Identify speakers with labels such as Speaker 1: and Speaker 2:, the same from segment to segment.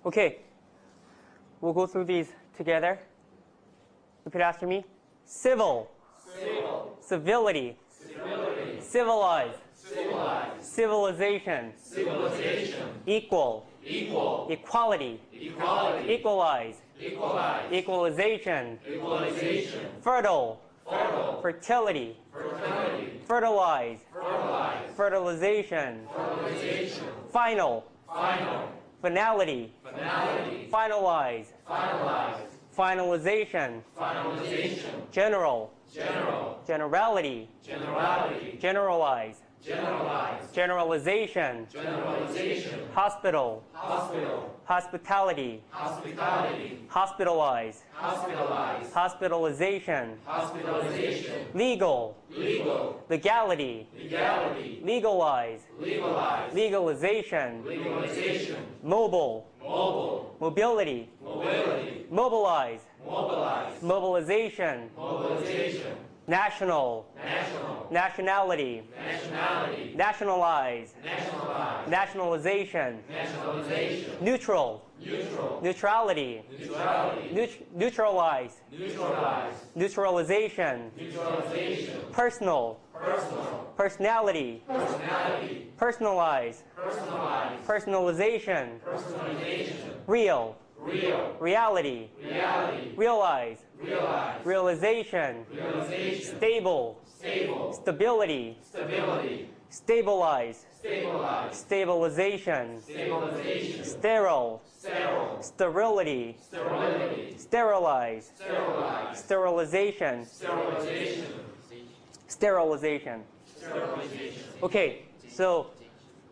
Speaker 1: Okay, we'll go through these together. Repeat after me. Civil.
Speaker 2: Civil.
Speaker 1: Civility.
Speaker 2: Civility.
Speaker 1: Civilized.
Speaker 2: Civilized.
Speaker 1: Civilization.
Speaker 2: Civilization.
Speaker 1: Equal.
Speaker 2: Equal.
Speaker 1: Equality.
Speaker 2: Equality.
Speaker 1: Equalize.
Speaker 2: Equalize.
Speaker 1: Equalization.
Speaker 2: Equalization.
Speaker 1: Fertile.
Speaker 2: Fertile.
Speaker 1: Fertility.
Speaker 2: Fertility.
Speaker 1: Fertilize.
Speaker 2: Fertilize.
Speaker 1: Fertilization.
Speaker 2: Fertilization.
Speaker 1: Final.
Speaker 2: Final.
Speaker 1: Finality.
Speaker 2: Finality.
Speaker 1: Finalize.
Speaker 2: Finalize.
Speaker 1: Finalization.
Speaker 2: Finalization.
Speaker 1: General.
Speaker 2: General.
Speaker 1: Generality.
Speaker 2: Generality.
Speaker 1: Generalize.
Speaker 2: Generalize.
Speaker 1: Generalization.
Speaker 2: Generalization.
Speaker 1: Hospital.
Speaker 2: Hospital.
Speaker 1: Hospitality.
Speaker 2: Hospitality.
Speaker 1: Hospitalize.
Speaker 2: Hospitalize.
Speaker 1: Hospitalization.
Speaker 2: Hospitalization.
Speaker 1: Legal.
Speaker 2: Legal.
Speaker 1: Legality.
Speaker 2: Legality.
Speaker 1: Legalize.
Speaker 2: Legalize.
Speaker 1: Legalization.
Speaker 2: Legalization.
Speaker 1: Mobile.
Speaker 2: Mobile.
Speaker 1: Mobility.
Speaker 2: Mobility.
Speaker 1: Mobilize.
Speaker 2: Mobilize.
Speaker 1: Mobilization.
Speaker 2: Mobilization.
Speaker 1: National.
Speaker 2: National.
Speaker 1: Nationality.
Speaker 2: Nationality.
Speaker 1: Nationalize.
Speaker 2: Nationalize.
Speaker 1: Nationalization.
Speaker 2: Nationalization.
Speaker 1: Neutral.
Speaker 2: Neutral.
Speaker 1: Neutrality.
Speaker 2: Neutrality.
Speaker 1: Neutralize.
Speaker 2: Neutralize.
Speaker 1: Neutralization.
Speaker 2: Neutralization.
Speaker 1: Personal.
Speaker 2: Personal.
Speaker 1: Personality.
Speaker 2: Personality.
Speaker 1: Personalize.
Speaker 2: Personalize.
Speaker 1: Personalization.
Speaker 2: Personalization.
Speaker 1: Real.
Speaker 2: Real.
Speaker 1: Reality.
Speaker 2: Reality.
Speaker 1: Realize.
Speaker 2: Realize.
Speaker 1: Realization.
Speaker 2: Realization.
Speaker 1: Stable.
Speaker 2: Stable.
Speaker 1: Stability.
Speaker 2: Stability.
Speaker 1: Stabilize.
Speaker 2: Stabilize.
Speaker 1: Stabilization.
Speaker 2: Stabilization.
Speaker 1: Sterile.
Speaker 2: Sterile.
Speaker 1: Sterility.
Speaker 2: Sterility.
Speaker 1: Sterilize.
Speaker 2: Sterilize.
Speaker 1: Sterilization.
Speaker 2: Sterilization.
Speaker 1: Sterilization.
Speaker 2: Sterilization.
Speaker 1: Okay, so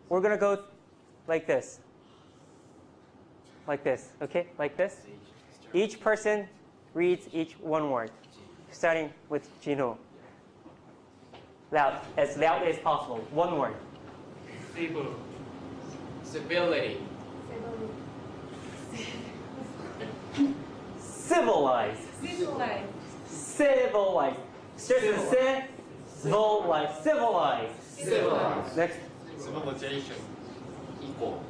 Speaker 1: we're going to go like this. Like this, okay? Like this. Each person reads each one word, starting with Gino. Loud, as loud as possible. One word.
Speaker 2: Stable. Stability.
Speaker 1: Civilized.
Speaker 3: Civilized.
Speaker 1: Civilized. Civilized. Civilized. Civilized.
Speaker 2: Civilized.
Speaker 1: Next.
Speaker 4: Civilization. Equal.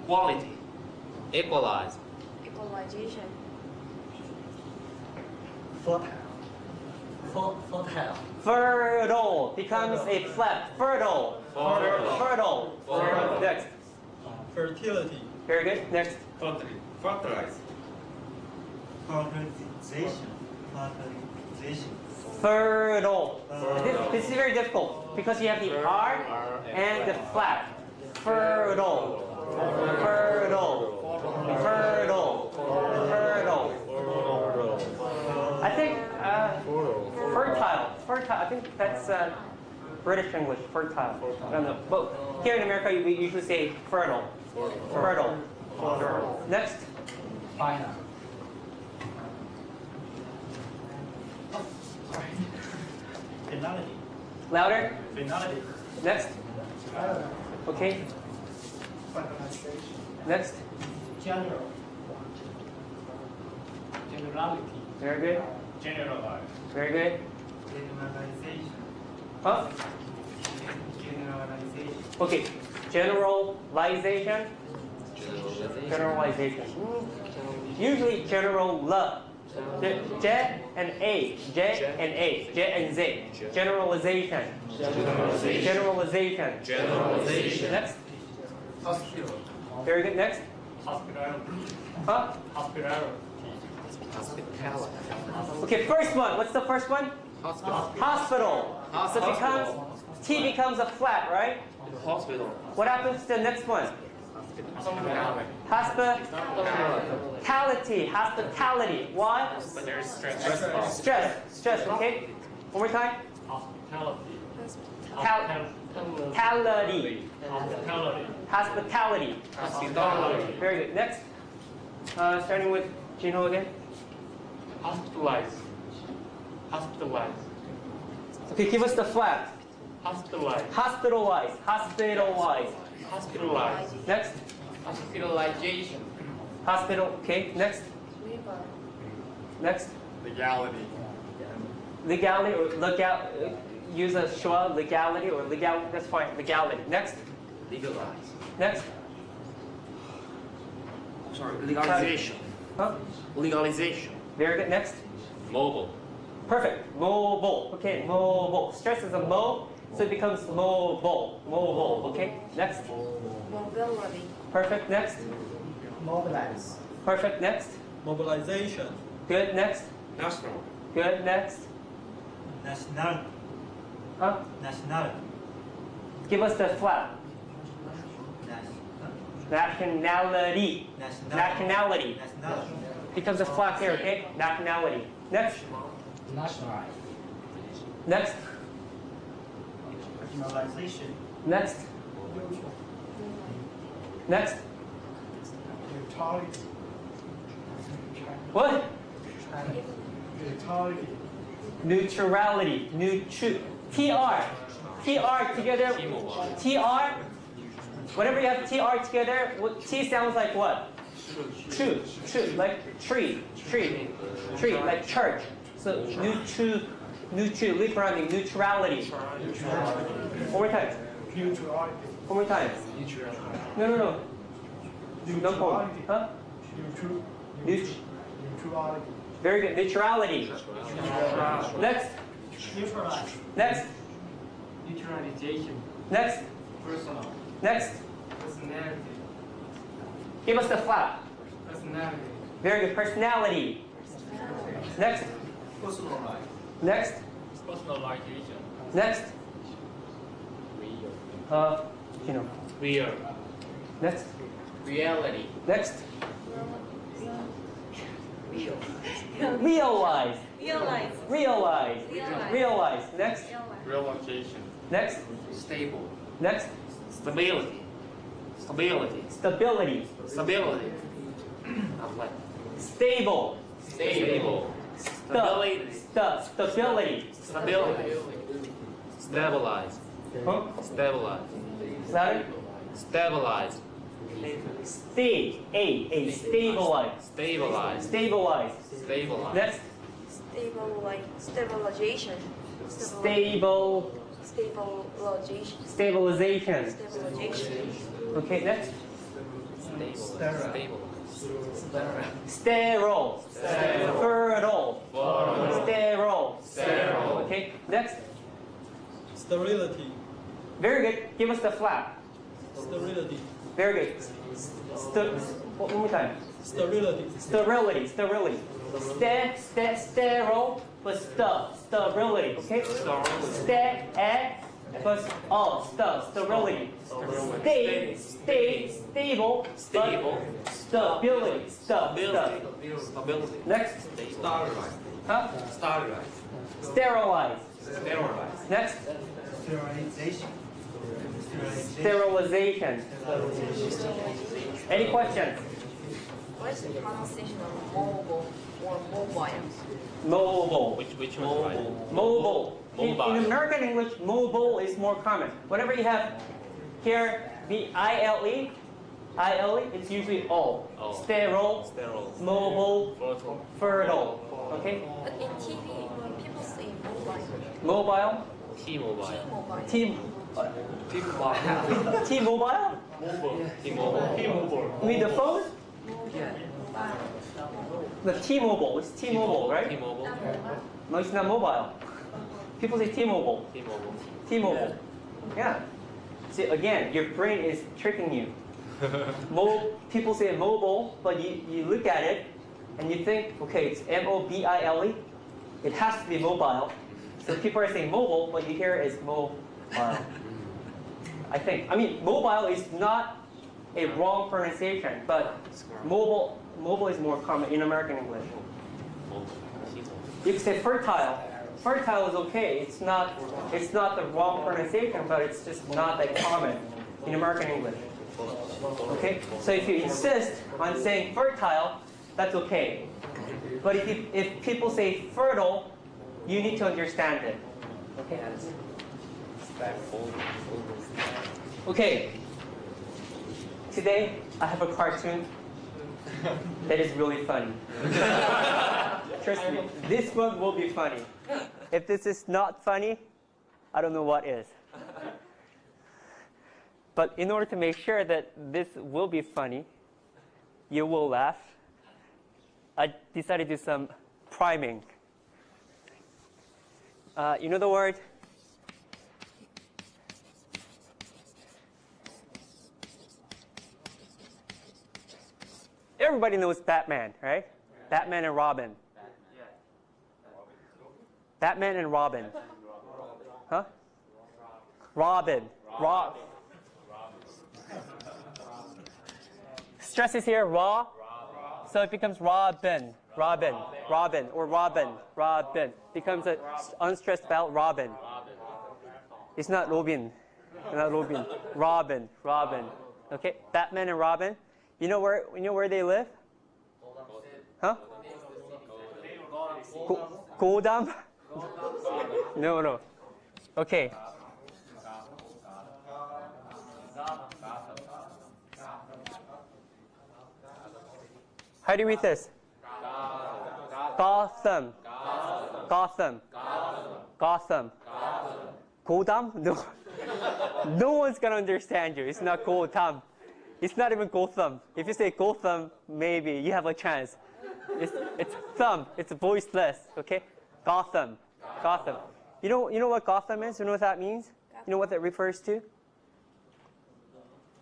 Speaker 4: Quality. Equalize.
Speaker 3: Equalization.
Speaker 5: Fertile.
Speaker 1: Fertile becomes a flap. Fertile.
Speaker 4: Fertile.
Speaker 1: Fertile.
Speaker 4: Fertile.
Speaker 1: Next.
Speaker 5: Fertility.
Speaker 1: Very good. Next.
Speaker 4: Fertilize.
Speaker 5: Fertilization.
Speaker 1: Fertile.
Speaker 4: Fertile.
Speaker 1: This is very difficult because you have the R and the flap. Fertile. Fertile. Fertile. Fertile. I think fertile. Fertile. I think that's British English. Fertile. I don't know. But here in America, we usually say fertile. Fertile. Next.
Speaker 5: Final. Finality.
Speaker 1: Louder.
Speaker 5: Finality.
Speaker 1: Next. Okay. Next.
Speaker 5: General. Generality.
Speaker 1: Very good.
Speaker 5: Generalize.
Speaker 1: Very good.
Speaker 5: Generalization.
Speaker 1: Huh?
Speaker 5: Generalization.
Speaker 1: Okay. Generalization. Generalization. Usually general. J and A. J and A. J and Z. Generalization.
Speaker 2: Generalization.
Speaker 1: Generalization.
Speaker 2: Generalization.
Speaker 1: Next.
Speaker 5: Hospital.
Speaker 1: Very good. Next.
Speaker 5: Hospitality.
Speaker 1: Huh?
Speaker 5: Hospitality.
Speaker 1: Okay, first one. What's the first one? Hospital. So it becomes, T becomes a flat, right?
Speaker 4: Hospital.
Speaker 1: What happens to the next one? Hospitality. Hospitality. Why?
Speaker 4: But there's stress.
Speaker 1: Stress. Okay. One more time.
Speaker 5: Hospitality.
Speaker 1: Hospitality.
Speaker 5: Hospitality.
Speaker 1: Hospitality. Very good. Next. Starting with Gino again.
Speaker 5: Hospitalize. Hospitalize.
Speaker 1: Okay, give us the flat.
Speaker 5: Hospitalize.
Speaker 1: Hospitalize. Hospitalize.
Speaker 5: Hospitalize.
Speaker 1: Next.
Speaker 5: Hospitalization.
Speaker 1: Hospital. Okay. Next.
Speaker 3: River.
Speaker 1: Next.
Speaker 4: Legality.
Speaker 1: Legality or legal. Use a schwa. Legality or legality. That's fine. Legality. Next.
Speaker 4: Legalize.
Speaker 1: Next.
Speaker 4: Sorry, legalization.
Speaker 1: Huh?
Speaker 4: Legalization.
Speaker 1: Very good. Next.
Speaker 4: Mobile.
Speaker 1: Perfect. Mobile. Okay, mobile. Stress is a mo, so it becomes mobile. Mobile. Okay. Next.
Speaker 3: Mobility.
Speaker 1: Perfect. Next.
Speaker 6: Mobilize.
Speaker 1: Perfect. Next.
Speaker 6: Mobilization.
Speaker 1: Good. Next.
Speaker 4: National.
Speaker 1: Good. Next.
Speaker 6: Nationality.
Speaker 1: Huh?
Speaker 6: Nationality.
Speaker 1: Give us the flap. Nationality. Nationality.
Speaker 6: Nationality.
Speaker 1: Becomes a flap here. Okay. Nationality. Next.
Speaker 6: Nationalize.
Speaker 1: Next.
Speaker 6: Nationalization.
Speaker 1: Next. Next.
Speaker 6: Neutrality.
Speaker 1: What?
Speaker 6: Neutrality.
Speaker 1: Neutrality. TR. TR together. TR. Whenever you have TR together, T sounds like what? True. True. Like tree. Tree. Tree. Like church. So lip rounding. Neutrality. One more time.
Speaker 6: Neutrality.
Speaker 1: One more time. No. Don't call. Huh?
Speaker 6: Neutrality.
Speaker 1: Very good. Neutrality. Next.
Speaker 6: Neutralize.
Speaker 1: Next.
Speaker 5: Neutralization.
Speaker 1: Next.
Speaker 5: Personal.
Speaker 1: Next.
Speaker 5: Personality.
Speaker 1: Give us the flap.
Speaker 5: Personality.
Speaker 1: Very good. Personality. Next.
Speaker 6: Personalize.
Speaker 1: Next.
Speaker 5: Personalization.
Speaker 1: Next.
Speaker 5: Real.
Speaker 1: Next.
Speaker 2: Reality.
Speaker 1: Next. Realize.
Speaker 3: Realize.
Speaker 1: Realize.
Speaker 3: Realize.
Speaker 1: Realize. Next.
Speaker 5: Realization.
Speaker 1: Next.
Speaker 4: Stable.
Speaker 1: Next.
Speaker 4: Stability. Stability.
Speaker 1: Stability.
Speaker 4: Stability.
Speaker 1: Stable.
Speaker 4: Stable.
Speaker 1: Stability. Stability.
Speaker 4: Stability. Stabilize.
Speaker 1: Huh?
Speaker 4: Stabilize.
Speaker 1: Louder.
Speaker 4: Stabilize.
Speaker 1: Stabilize.
Speaker 4: Stabilize.
Speaker 1: Stabilize.
Speaker 4: Stabilize.
Speaker 1: Next.
Speaker 3: Stabilization.
Speaker 1: Stabilization.
Speaker 3: Stabilization.
Speaker 1: Okay, next.
Speaker 4: Stable.
Speaker 1: Sterile. Fertile. Sterile. Okay, next.
Speaker 6: Sterility.
Speaker 1: Very good. Give us the flap.
Speaker 6: Sterility.
Speaker 1: Very good. One more time.
Speaker 6: Sterility.
Speaker 1: Sterility. Sterility. Sterile plus sterility. Okay. Plus sterility. Stable.
Speaker 4: Stable.
Speaker 1: Stability.
Speaker 4: Stability.
Speaker 1: Next.
Speaker 4: Sterilize.
Speaker 1: Huh?
Speaker 4: Sterilize.
Speaker 1: Sterilize.
Speaker 4: Sterilize.
Speaker 1: Next.
Speaker 6: Sterilization.
Speaker 1: Sterilization. Any questions?
Speaker 3: What is the pronunciation of mobile or mobile?
Speaker 1: Mobile.
Speaker 4: Which one?
Speaker 1: Mobile.
Speaker 4: Mobile.
Speaker 1: In American English, mobile is more common. Whenever you have here the ILE, it's usually O.
Speaker 4: O.
Speaker 1: Sterile,
Speaker 4: Sterile.
Speaker 1: mobile,
Speaker 4: Fertile.
Speaker 1: fertile. Okay?
Speaker 3: But in TV, when people say mobile,
Speaker 1: Mobile,
Speaker 4: T-Mobile.
Speaker 3: T-Mobile.
Speaker 4: T-Mobile.
Speaker 1: T-Mobile?
Speaker 4: T-Mobile.
Speaker 1: You mean the phone? The T-Mobile. It's T-Mobile, right?
Speaker 4: T-Mobile.
Speaker 1: No, it's not mobile. People say T-Mobile.
Speaker 4: T-Mobile.
Speaker 1: T-Mobile. Yeah. See, again, your brain is tricking you. People say mobile, but you look at it and you think, okay, it's M-O-B-I-L-E. It has to be mobile. So people are saying mobile, but you hear it's mobile. I mean, mobile is not a wrong pronunciation, but mobile is more common in American English. You can say fertile. Fertile is okay. It's not the wrong pronunciation, but it's just not that common in American English. Okay? So if you insist on saying fertile, that's okay. But if people say fertile, you need to understand it. Okay? Okay. Today I have a cartoon that is really funny. Trust me, this one will be funny. If this is not funny, I don't know what is. But in order to make sure that this will be funny, you will laugh. I decided to do some priming. You know the word? Everybody knows Batman, right? Batman and Robin. Batman and Robin. Huh? Robin. Stress is here, raw. So it becomes Robin. Or Robin. Becomes an unstressed vowel, Robin. It's not Robin. Robin. Okay? Batman and Robin. You know where they live? Huh? Godam? No. Okay. How do you read this? Gotham. Godam? No. No one's gonna understand you. It's not Gotham. It's not even Gotham. If you say Gotham, maybe you have a chance. It's thumb. It's voiceless. Okay? Gotham. You know what Gotham is? You know what that means? You know what that refers to?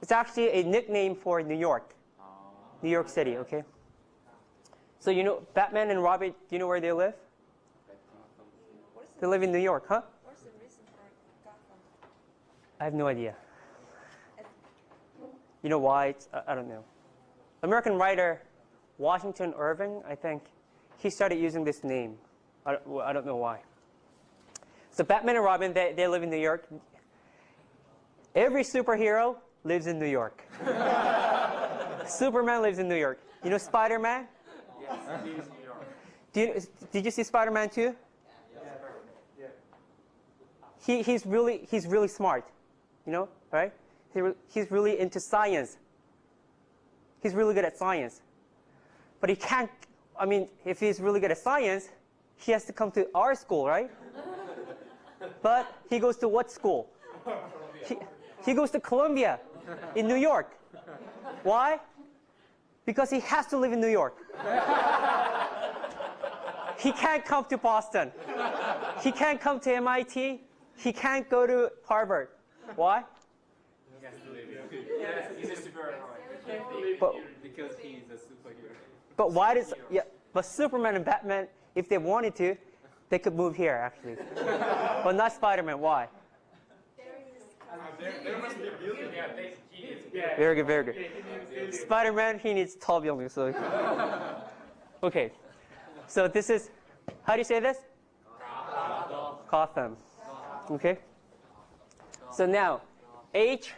Speaker 1: It's actually a nickname for New York. New York City, okay? So you know Batman and Robin, do you know where they live? They live in New York, huh?
Speaker 3: What's the reason for Gotham?
Speaker 1: I have no idea. You know why? I don't know. American writer Washington Irving, I think, he started using this name. I don't know why. So Batman and Robin, they live in New York. Every superhero lives in New York. Superman lives in New York. You know Spider-Man?
Speaker 5: Yes, he lives in New York.
Speaker 1: Did you see Spider-Man 2?
Speaker 5: Yeah.
Speaker 1: He's really smart, you know, right? He's really into science. He's really good at science. But he can't, I mean, if he's really good at science, he has to come to our school, right? But he goes to what school? He goes to Columbia in New York. Why? Because he has to live in New York. He can't come to Boston. He can't come to MIT. He can't go to Harvard. Why?
Speaker 2: Yes, he's a superhero.
Speaker 1: But,
Speaker 2: Because he's a superhero.
Speaker 1: but why does, yeah, but Superman and Batman, if they wanted to, they could move here, actually. But not Spider-Man. Why?
Speaker 5: There must be a building. Yeah,
Speaker 1: Very good. Spider-Man, he needs tall buildings. So. Okay. So this is, how do you say this? Gotham. Okay. So now, H,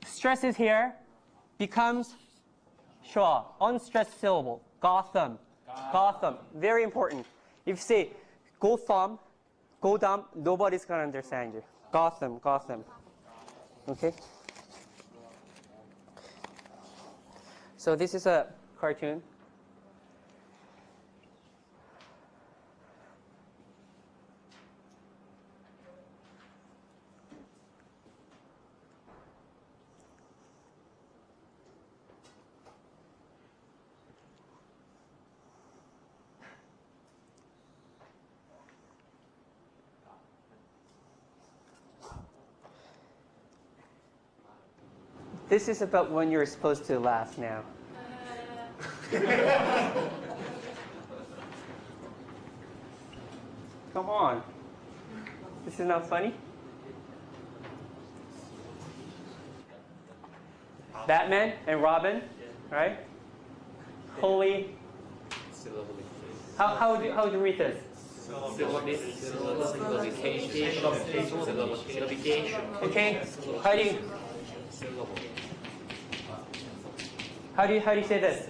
Speaker 1: stress is here, becomes schwa, unstressed syllable. Gotham. Very important. If you say Gotham, nobody's gonna understand you. Gotham. Okay. So this is a cartoon. This is about when you're supposed to laugh now. Come on. This is not funny? Batman and Robin, right? Holy. How would you read this? Okay. How do you say this?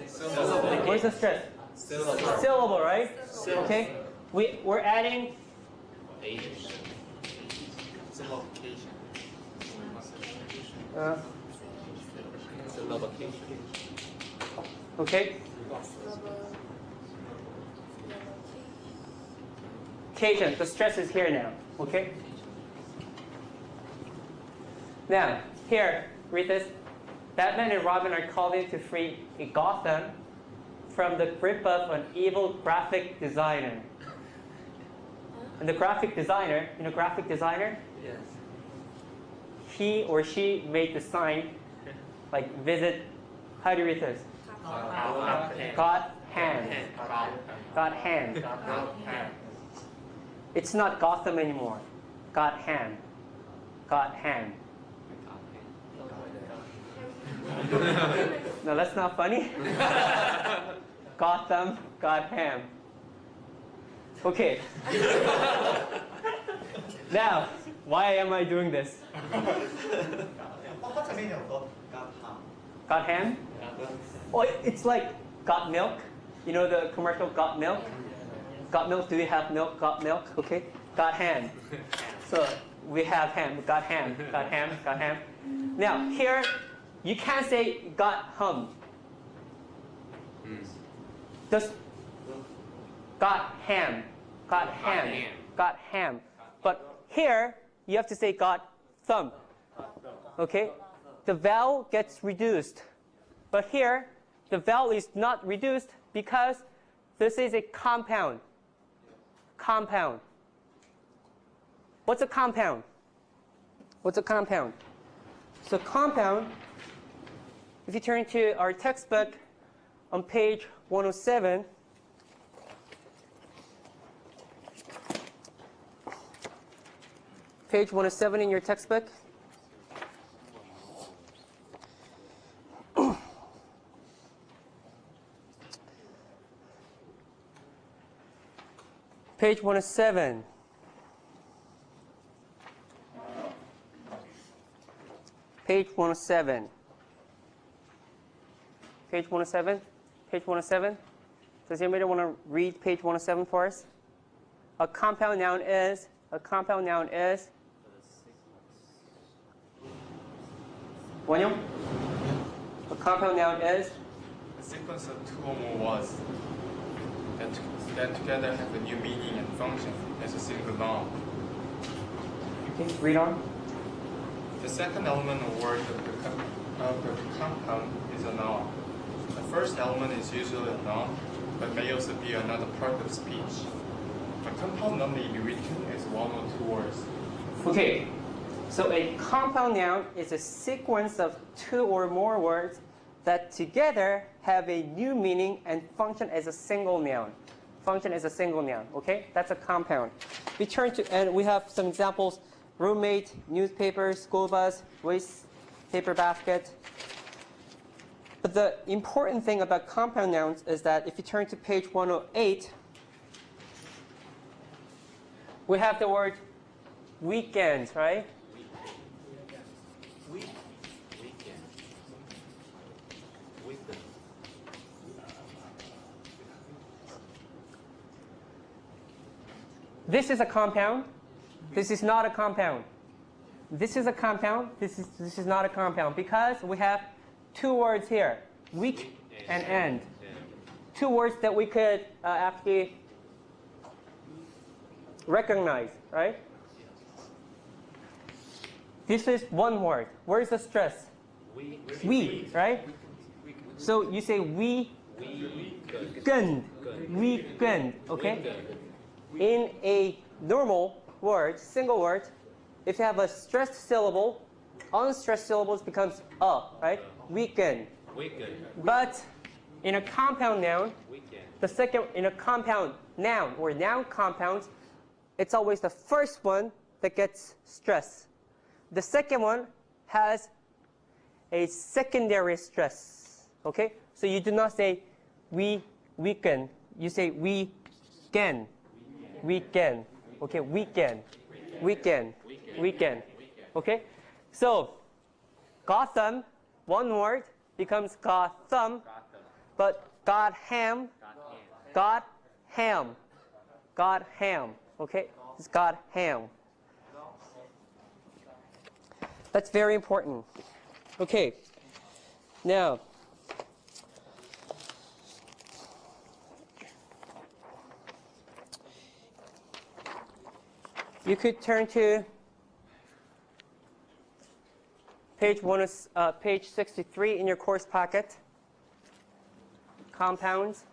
Speaker 1: Where's the stress? Syllable, right? Okay. We're adding okay. Occasion. The stress is here now. Okay. Now, here, read this. Batman and Robin are called in to free Gotham from the grip of an evil graphic designer. And the graphic designer, you know graphic designer?
Speaker 4: Yes.
Speaker 1: He or she made the sign, like visit, how do you read this? God hand. God hand. It's not Gotham anymore. God hand. God hand. No, that's not funny. Gotham, God ham. Okay. Now, why am I doing this?
Speaker 6: What's the meaning of God ham?
Speaker 1: Got ham? Oh, it's like got milk. You know the commercial got milk? Got milk, do you have milk? Got milk, okay? Got ham. So we have ham, got ham, got ham, got ham. Now here, you can't say got hum. Just got ham, got ham, got ham. But here, you have to say got thumb. Okay? The vowel gets reduced. But here, the vowel is not reduced because this is a compound. Compound. What's a compound? What's a compound? So compound, if you turn to our textbook on page 107, page 107 in your textbook. Page 107. Page 107. Page 107. Page 107. Does anybody want to read page 107 for us? A compound noun is. A compound noun is. 원영? A compound noun is.
Speaker 2: A sequence of two or more words that together have a new meaning and function as a single noun.
Speaker 1: Okay, read on.
Speaker 2: The second element or word of the compound is a noun. The first element is usually a noun, but may also be another part of speech. A compound noun may be written as one or two words.
Speaker 1: Okay, so a compound noun is a sequence of two or more words that together have a new meaning and function as a single noun. Function as a single noun, okay? That's a compound. We turn to, and we have some examples: roommate, newspaper, school bus, waste paper basket. But the important thing about compound nouns is that if you turn to page 108, we have the word weekend, right? This is a compound. This is not a compound. This is a compound. This is not a compound because we have two words here, week and end. Two words that we could actually recognize, right? This is one word. Where is the stress? We, right? So you say weekend, weekend, okay? In a normal word, single word, if you have a stressed syllable, unstressed syllables becomes a, right? Weekend. But in a compound noun, the second, in a compound noun or noun compounds, it's always the first one that gets stress. The second one has a secondary stress. Okay? So you do not say weekend. You say weekend. Weekend. Okay, weekend. Weekend. Weekend. Okay? So Gotham, one word, becomes Gotham. But God ham. God ham. God ham. Okay? It's God ham. That's very important. Okay. Now, you could turn to Page 1 is page 63 in your course packet. Compounds.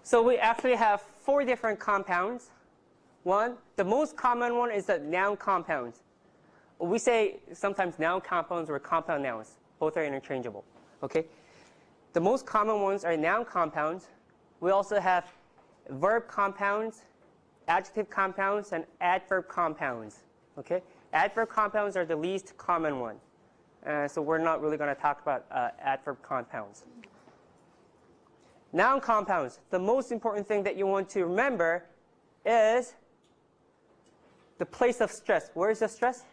Speaker 1: So we actually have 4 different compounds. One, the most common one is the noun compounds. We say sometimes noun compounds or compound nouns. Both are interchangeable. Okay? The most common ones are noun compounds. We also have verb compounds, adjective compounds, and adverb compounds. Okay? Adverb compounds are the least common one. So we're not really going to talk about adverb compounds. Noun compounds, the most important thing that you want to remember is the place of stress. Where is the stress?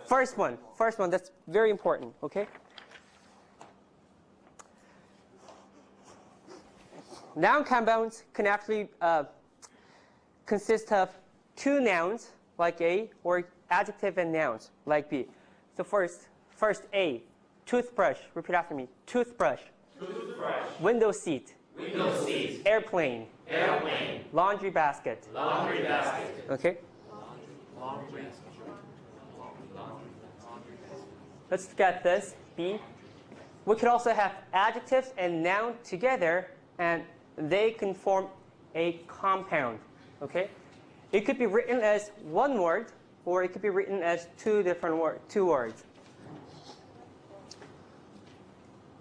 Speaker 1: First one. First one. That's very important. Okay? Noun compounds can actually consist of 2 nouns, like A, or adjective and nouns, like B. So first A, toothbrush. Repeat after me. Toothbrush.
Speaker 5: Toothbrush.
Speaker 1: Window seat.
Speaker 5: Window seat.
Speaker 1: Airplane.
Speaker 5: Airplane.
Speaker 1: Laundry basket.
Speaker 5: Laundry basket.
Speaker 1: Okay? Let's look at this, B. We could also have adjectives and noun together, and they can form a compound. Okay? It could be written as one word, or it could be written as two words.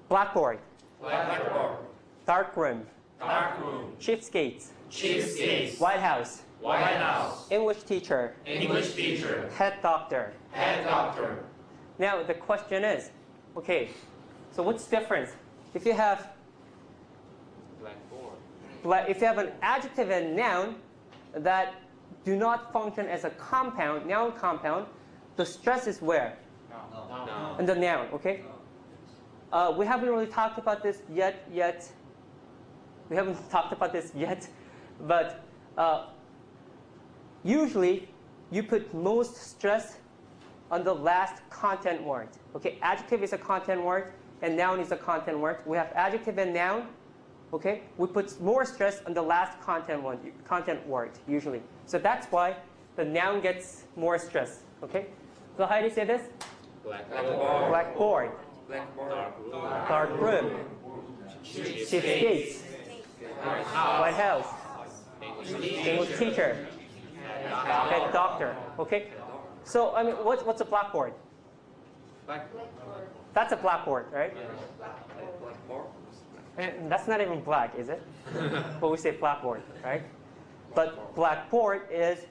Speaker 1: Blackboard.
Speaker 5: Blackboard.
Speaker 1: Dark room.
Speaker 5: Dark room.
Speaker 1: Cheapskates.
Speaker 5: Cheapskates.
Speaker 1: White House.
Speaker 5: White House.
Speaker 1: English teacher.
Speaker 5: English teacher.
Speaker 1: Head doctor.
Speaker 5: Head doctor.
Speaker 1: Now the question is, okay, so what's the difference? If you have if you have an adjective and noun that do not function as a compound, noun compound, the stress is where?
Speaker 5: No.
Speaker 1: In the noun, okay? We haven't really talked about this yet. We haven't talked about this yet, but usually you put most stress on the last content word. Okay, adjective is a content word, and noun is a content word. We have adjective and noun. Okay, we put more stress on the last content word usually. So that's why the noun gets more stress. Okay, so how do you say this?
Speaker 5: Blackboard.
Speaker 1: Blackboard. Dark room. Cheapskates. White House. English teacher. Head doctor. Okay? So, I mean, what's a blackboard? That's a blackboard, right? And that's not even black, is it? But we say blackboard, right? But blackboard is,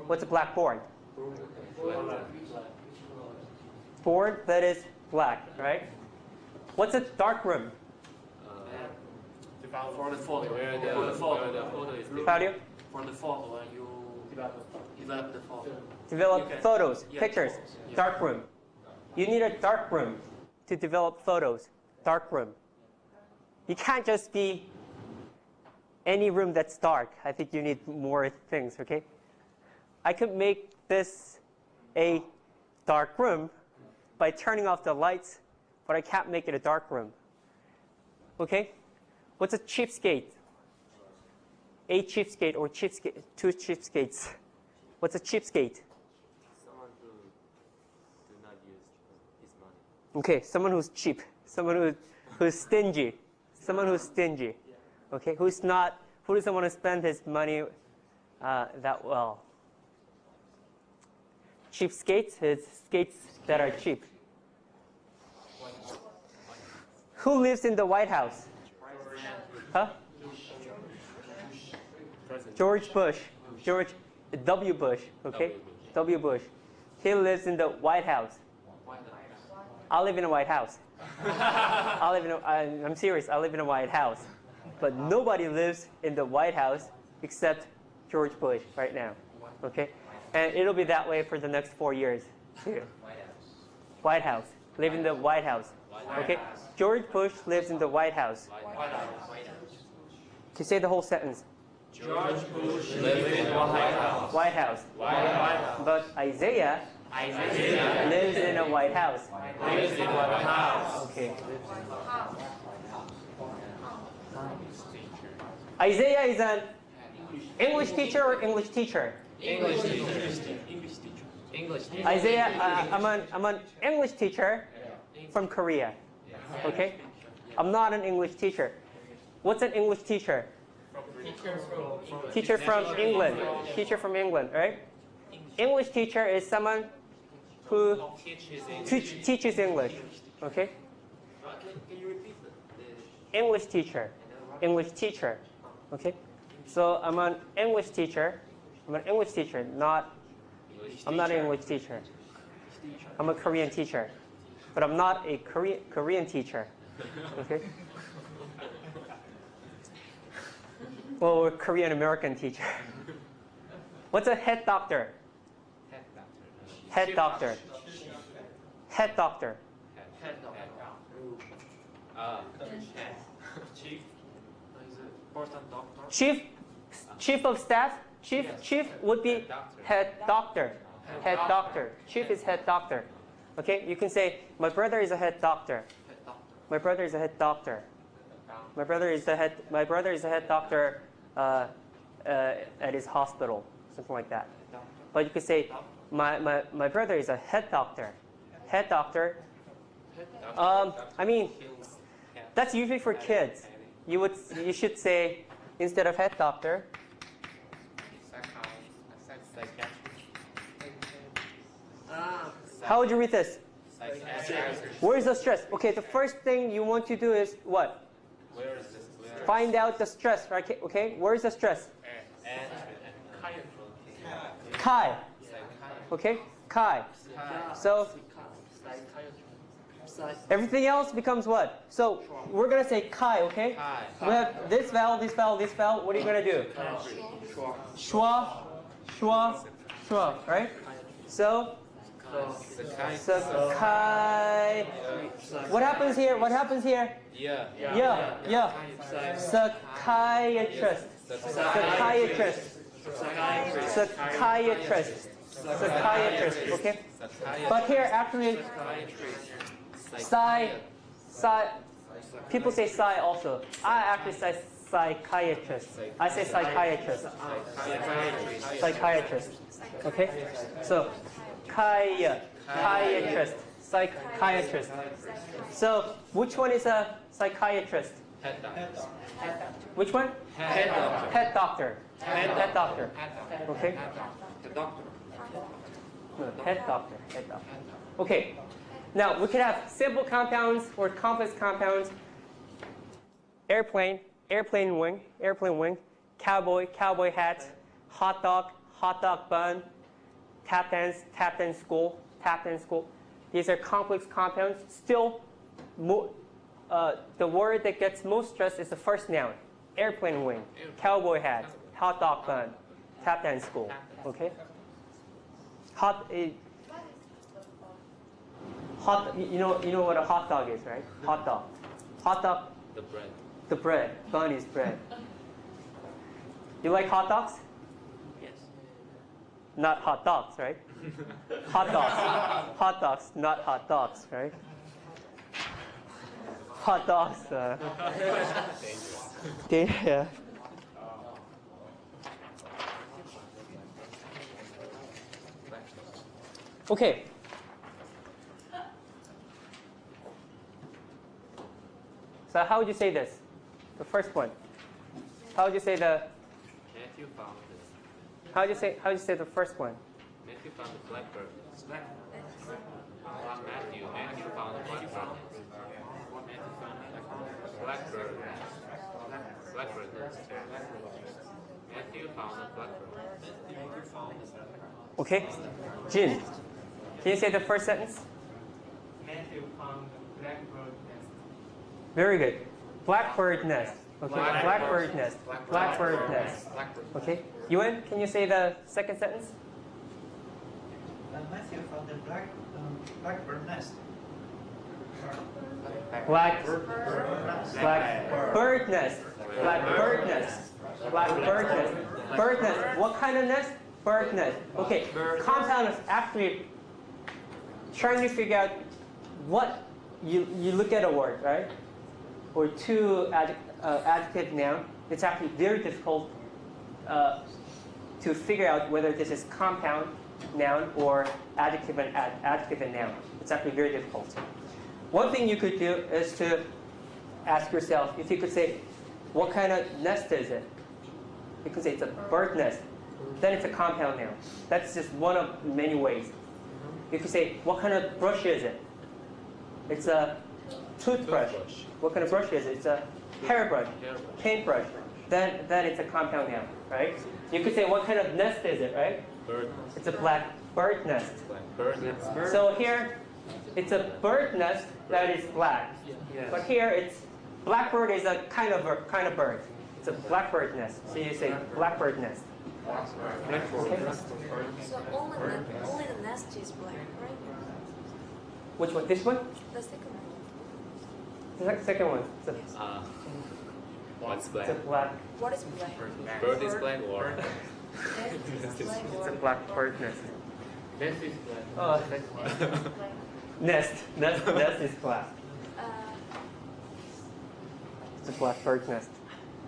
Speaker 1: what's a blackboard? Board that is black, right? What's a dark room?
Speaker 5: For the photo. Where the photo is.
Speaker 1: How do you?
Speaker 5: For the photo, when you develop the photo.
Speaker 1: Develop photos,
Speaker 5: yeah,
Speaker 1: pictures,
Speaker 5: photos, yeah.
Speaker 1: dark room. You need a dark room to develop photos, dark room. You can't just be any room that's dark. I think you need more things, okay? I could make this a dark room by turning off the lights, but I can't make it a dark room. Okay? What's a cheapskate? A cheapskate or cheapskate, 2 cheapskates. What's a cheapskate?
Speaker 4: Someone who do not use his money.
Speaker 1: Okay, someone who's cheap, someone who's stingy, someone who's stingy. Okay, who doesn't want to spend his money that well. Cheapskates is skates that are cheap. Who lives in the White House? Huh? George Bush. George W. Bush. Okay? W. Bush. He lives in the White House. I live in a White House. I'm serious. I live in a White House. But nobody lives in the White House except George Bush right now. Okay? And it'll be that way for the next 4 years. Too. White House. Live in the White House. Okay? George Bush lives in the White House. Can you say the whole sentence?
Speaker 5: George Bush lives in the White House.
Speaker 1: White House.
Speaker 5: White House.
Speaker 1: But Isaiah lives in a White House.
Speaker 5: Lives in White House.
Speaker 1: Okay. Isaiah is an English teacher or English teacher?
Speaker 5: English teacher. English teacher.
Speaker 1: Isaiah, I'm an English teacher from Korea. Okay? I'm not an English teacher. What's an English teacher? Teacher from England. Teacher from England, right? English teacher is someone who teaches English. Okay?
Speaker 4: Can you repeat
Speaker 1: English teacher. English teacher. Okay? So I'm an English teacher. I'm an English teacher, I'm not an English teacher. I'm a Korean teacher. But I'm not a Korean teacher. Okay? Well, we're Korean American teacher. What's a head doctor? Head doctor. Head doctor.
Speaker 5: Chief. Is it important doctor?
Speaker 1: Chief of staff. Chief would be head doctor. Head doctor. Chief is head doctor. Okay, you can say my brother is a head doctor. My brother is a head doctor. My brother is the head doctor at his hospital, something like that. But you could say my brother is a head doctor. Head doctor. I mean, that's usually for kids. You should say instead of head doctor. How would you read this? Where is the stress? Okay, the first thing you want to do is what? Find out the stress, right? Okay, where is the stress? Kai. Okay, Kai. So everything else becomes what? So we're going to say Kai, okay? We have this vowel, this vowel, this vowel. What are you going to do? Schwa, schwa, schwa, right? So Sakai. What happens here? What happens here? Yeah. Psychiatrist. Okay. But here actually, people say psy also. I actually say psychiatrist. I say psychiatrist. Psychiatrist. Okay. So. Psychiatrist. Psychiatrist. So, which one is a psychiatrist?
Speaker 5: Head doctor.
Speaker 1: Which one?
Speaker 5: Head doctor.
Speaker 1: Head doctor. Head doctor. Okay.
Speaker 5: The doctor.
Speaker 1: No, head doctor. Head doctor. Okay. Now we can have simple compounds or complex compounds. Airplane, airplane wing, cowboy hat, hot dog bun. Tap dance school. These are complex compounds. Still, the word that gets most stress is the first noun. Airplane wing, cowboy hat, hot dog bun, tap dance school. Okay? You know what a hot dog is, right? Hot dog.
Speaker 4: the bread?
Speaker 1: The bread. Bun is bread. You like hot dogs?
Speaker 5: Yes.
Speaker 1: Not hot dogs, right? Hot dogs. Hot dogs, not hot dogs, right? Hot dogs. Yeah. Okay. So how would you say this? The first one. How would you say the?
Speaker 4: Matthew found this.
Speaker 1: How would you say the first one?
Speaker 4: Matthew found the blackbird. Matthew found the blackbird. Blackbird. Blackbird. Matthew found the blackbird.
Speaker 1: Okay. Jin, can you say the first sentence?
Speaker 5: Matthew found the blackbird nest.
Speaker 1: Very good. Blackbird nest. Okay. Blackbird nest. Blackbird nest. Okay. Yuan, can you say the second sentence?
Speaker 6: Matthew found the blackbird nest.
Speaker 1: Black bird nest. Black bird nest. Black bird nest. Bird nest. What kind of nest? Bird nest. Okay. Compound is actually trying to figure out what you look at a word, right? Or two adjective noun. It's actually very difficult to figure out whether this is compound noun or adjective and noun. It's actually very difficult. One thing you could do is to ask yourself, if you could say, what kind of nest is it? You could say it's a bird nest. Then it's a compound noun. That's just one of many ways. You could say, what kind of brush is it? It's a toothbrush. What kind of brush is it? It's a hairbrush, paintbrush. Then it's a compound noun, right? You could say, what kind of nest is it, right?
Speaker 4: Bird.
Speaker 1: It's a black bird nest.
Speaker 4: Bird nest.
Speaker 1: So here, it's a bird nest that is black.
Speaker 5: Yes.
Speaker 1: But here, it's blackbird is a kind of bird. It's a blackbird nest. So you say blackbird nest. Okay.
Speaker 3: So only the nest is black, right?
Speaker 1: Which one? This one?
Speaker 3: The second one.
Speaker 1: The second one.
Speaker 4: What's black?
Speaker 1: It's a black.
Speaker 3: What is black?
Speaker 4: Bird is black or?
Speaker 1: It's a black bird nest.
Speaker 5: This is black.
Speaker 1: Nest is black. It's a black bird nest.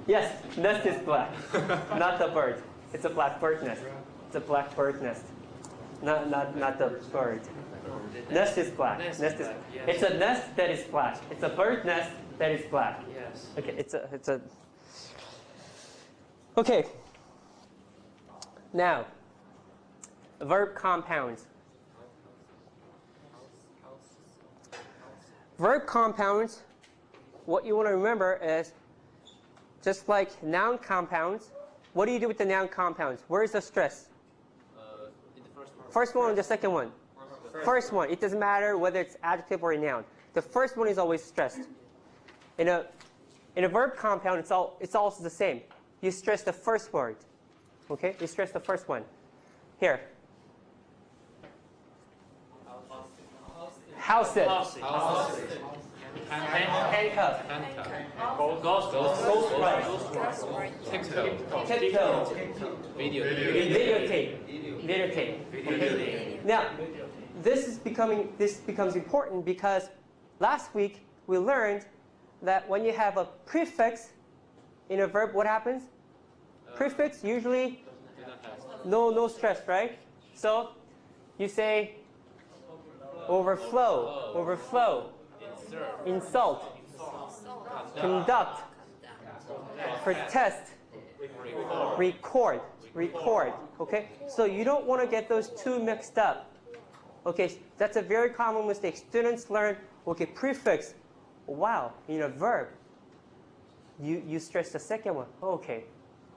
Speaker 1: Yes, nest is black. Not the bird. It's a black bird nest. It's a black bird nest. Not the bird. Nest is black.
Speaker 5: Nest
Speaker 1: Nest is.
Speaker 5: black, yes.
Speaker 1: It's a nest that is black. It's a bird nest that is black.
Speaker 5: Yes.
Speaker 1: Okay, it's a. Okay. Now, verb compounds. Verb compounds, what you want to remember is, just like noun compounds, what do you do with the noun compounds? Where is the stress?
Speaker 4: In the first one.
Speaker 1: First one or the second one? First one. It doesn't matter whether it's adjective or a noun. The first one is always stressed. In a verb compound, it's also the same. You stress the first word. Okay? You stress the first one. Here. House it. Handcuff. Ghost right. Tiptoe. Videotape. Okay. Now, this becomes important because last week we learned that when you have a prefix in a verb, what happens? Prefix usually no stress, right? So you say overflow, insult, conduct, protest, record. Okay, so you don't want to get those two mixed up. Okay, that's a very common mistake. Students learn, okay, prefix. Wow, in a verb, you stress the second one. Okay,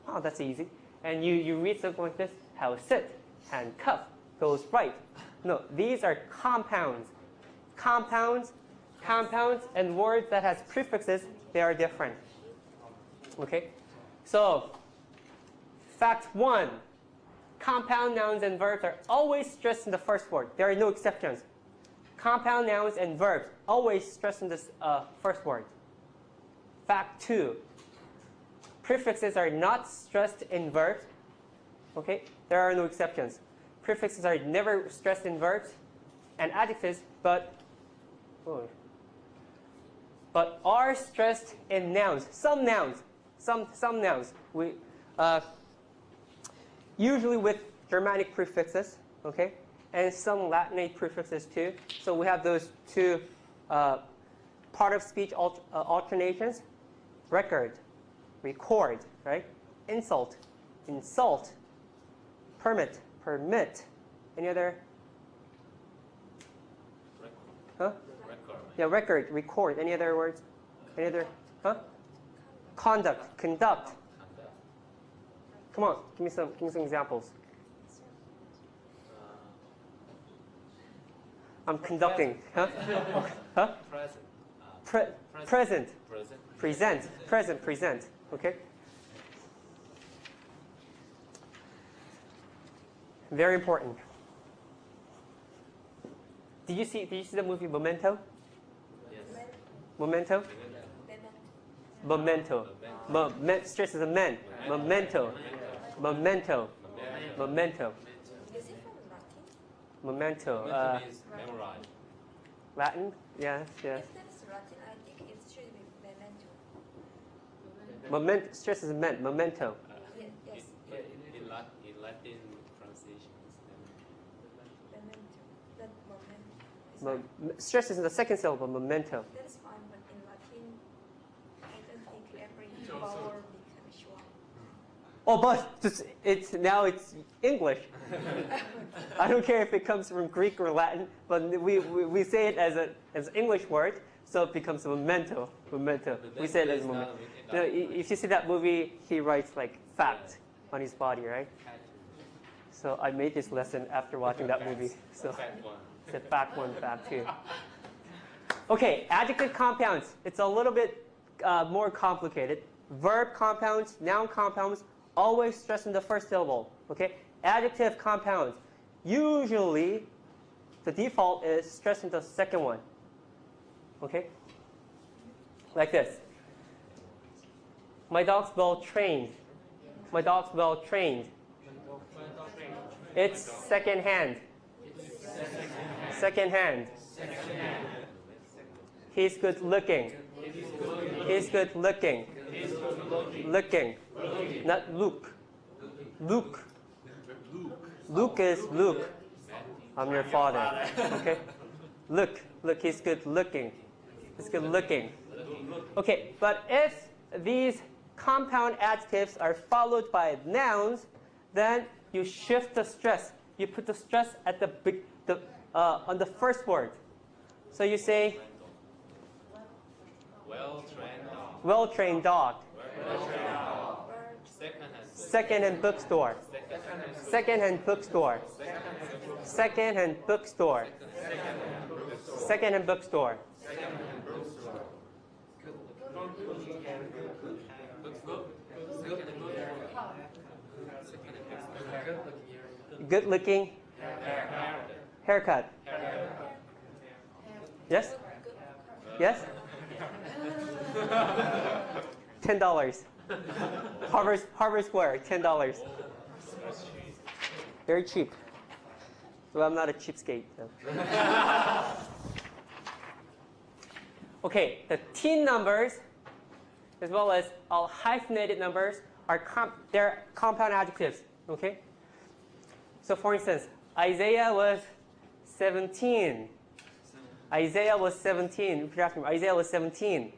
Speaker 1: oh, that's easy. And you read something like this: house sit, handcuff, goes right. No, these are compounds. Compounds, and words that has prefixes, they are different. Okay, so fact one: compound nouns and verbs are always stressed in the first word. There are no exceptions. Compound nouns and verbs always stressed in this first word. Fact two: prefixes are not stressed in verbs. Okay, there are no exceptions. Prefixes are never stressed in verbs and adjectives, but are stressed in nouns. Some nouns. We usually with Germanic prefixes, okay, and some Latinate prefixes too. So we have those two part of speech alternations: record, record, right? Insult, permit. Any other? Huh? Yeah, record, record. Any other words? Any other? Huh? Conduct. Come on, give me some examples. I'm conducting. Huh? Huh? Present. Present. Okay. Very important. Did you see the movie Memento?
Speaker 4: Yes.
Speaker 1: Memento? Memento. Stress is a men. Memento. Memento. Memento.
Speaker 3: Is it from Latin?
Speaker 1: Memento.
Speaker 4: Means memorize.
Speaker 1: Latin? Yes, yes.
Speaker 3: If that's Latin, I think it should be memento.
Speaker 1: Stress is a men. Memento.
Speaker 3: Yes.
Speaker 4: In Latin pronunciation is
Speaker 3: Memento. That moment.
Speaker 1: Stress is in the second syllable. Memento.
Speaker 3: That's fine, but in Latin, I don't think every vowel becomes short.
Speaker 1: Oh, but it's now it's English. I don't care if it comes from Greek or Latin, but we say it as an English word, so it becomes memento. Memento. We say it as memento. You know, if you see that movie, he writes like fact on his body, right? So I made this lesson after watching that movie. So it's a fact 1, fact 2. Okay, adjective compounds. It's a little bit more complicated. Verb compounds, noun compounds, always stress in the first syllable. Okay, adjective compounds. Usually, the default is stress in the second one. Okay, like this. My dog's well trained. My dog's well trained. It's second hand. Second hand. He's good looking. He's good looking. Looking. Not Luke. Luke. Luke is Luke. I'm your father. Okay? Look. Look, he's good looking. He's good looking. Okay, but if these compound adjectives are followed by nouns, then you shift the stress. You put the stress at on the first word. So you say,
Speaker 4: well-trained dog.
Speaker 1: well-trained dog. Second-hand bookstore. Second-hand bookstore. Second-hand bookstore. Second-hand bookstore. Good looking. Haircut. Yes? Yes? $10. Harvard Square, $10. Very cheap. Well, I'm not a cheapskate. So. Okay, the teen numbers, as well as all hyphenated numbers, are they're compound adjectives. Okay. So, for instance, Isaiah was 17. Isaiah was 17. Repeat after me. Isaiah was 17.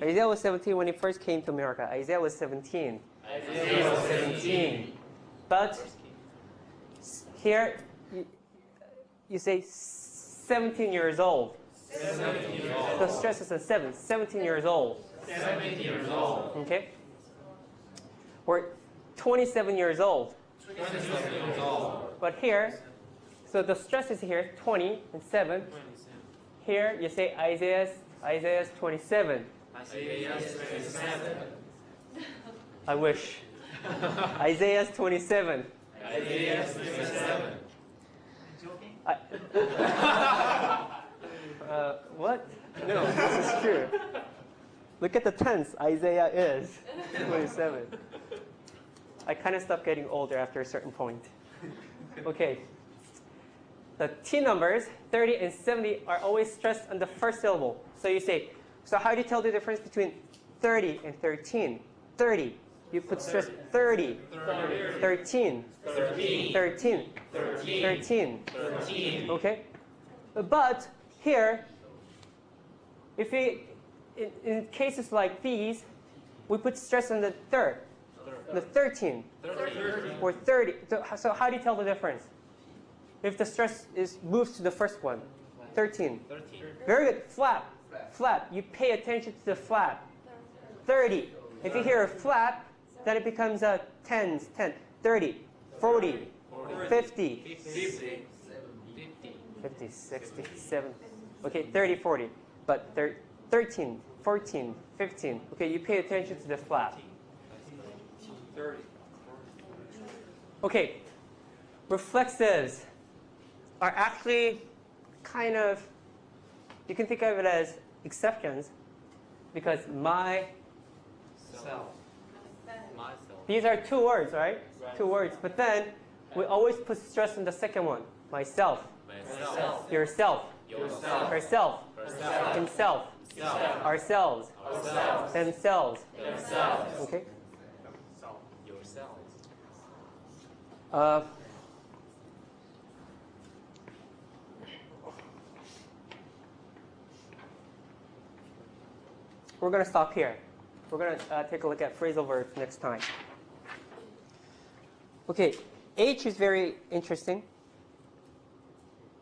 Speaker 1: Isaiah was 17 when he first came to America. Isaiah was 17. Isaiah was 17. But here, you say 17 years old. 17 years old. The stress is a 7. 17 years old. 17 years old. Okay? Or 27 years old. 27 years old. But here, so the stress is here, 20 and 7. Here, you say Isaiah's 27. Isaiah's 27. I wish. Isaiah's 27. Isaiah's 27. What? No, this is true. Look at the tense. Isaiah is 27. I kind of stopped getting older after a certain point. Okay. The T numbers, 30 and 70, are always stressed on the first syllable. So you say, so how do you tell the difference between 30 and 13? 30. You put stress 30. 13. 13. 13. Okay? But here, if we, in cases like these, we put stress on the third. The 13. Or 30. So how do you tell the difference? If the stress moves to the first one. 13. Very good. Flap. Flap. You pay attention to the flap. 30. If you hear a flap, then it becomes a 10, 30, 40, 50, 60, 70. Okay, 30, 40. But 13, 14, 15. Okay, you pay attention to the flap. 30. Okay, reflexives are actually kind of you can think of it as exceptions because my,
Speaker 5: Self.
Speaker 4: Myself.
Speaker 1: these are two words, right? Two words. But then we always put stress on the second one. Myself,
Speaker 4: Myself.
Speaker 1: yourself,
Speaker 4: Yourself.
Speaker 1: herself,
Speaker 4: Herself.
Speaker 1: himself,
Speaker 4: Self.
Speaker 1: ourselves,
Speaker 4: Ourselves.
Speaker 1: themselves.
Speaker 4: Themselves.
Speaker 1: Okay?
Speaker 4: Yourselves.
Speaker 1: We're going to stop here. We're going to take a look at phrasal verbs next time. Okay, H is very interesting.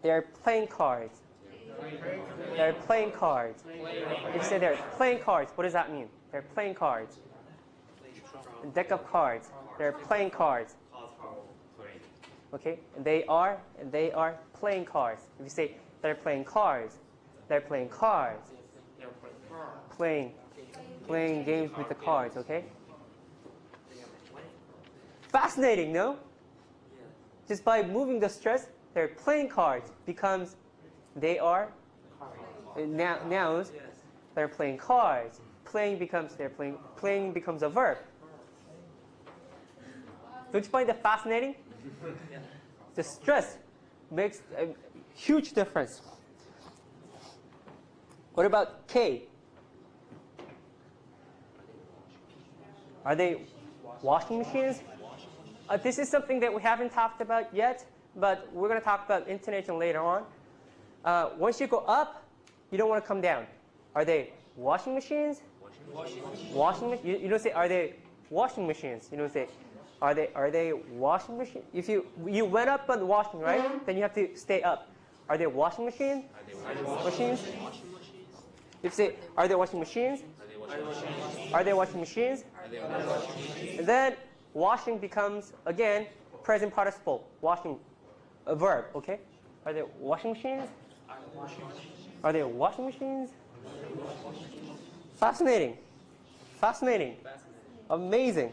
Speaker 1: They are playing cards. They're playing cards. If you say they're playing cards, what does that mean? They're playing cards. A deck of cards. They're playing cards. Okay, and they are playing cards. If you say they're playing cards, they're playing cards. Playing games with the cards, okay? Fascinating, no? Just by moving the stress, they're playing cards becomes they are nouns. They're playing cards. Playing becomes a verb. Don't you find that fascinating? The stress makes a huge difference. What about K? Are they washing machines? This is something that we haven't talked about yet, but we're going to talk about intonation later on. Once you go up, you don't want to come down. Are they washing machines? Washing machines. You don't say, are they washing machines? You don't say, are they washing machines? If you went up on washing, right? Then you have to stay up. Are they washing machines? Machines? If you say, are they washing machines? Are they washing machines? And then washing becomes, again, present participle. Washing, a verb, okay? Are they washing machines? Are they washing machines? Fascinating. Fascinating. Amazing.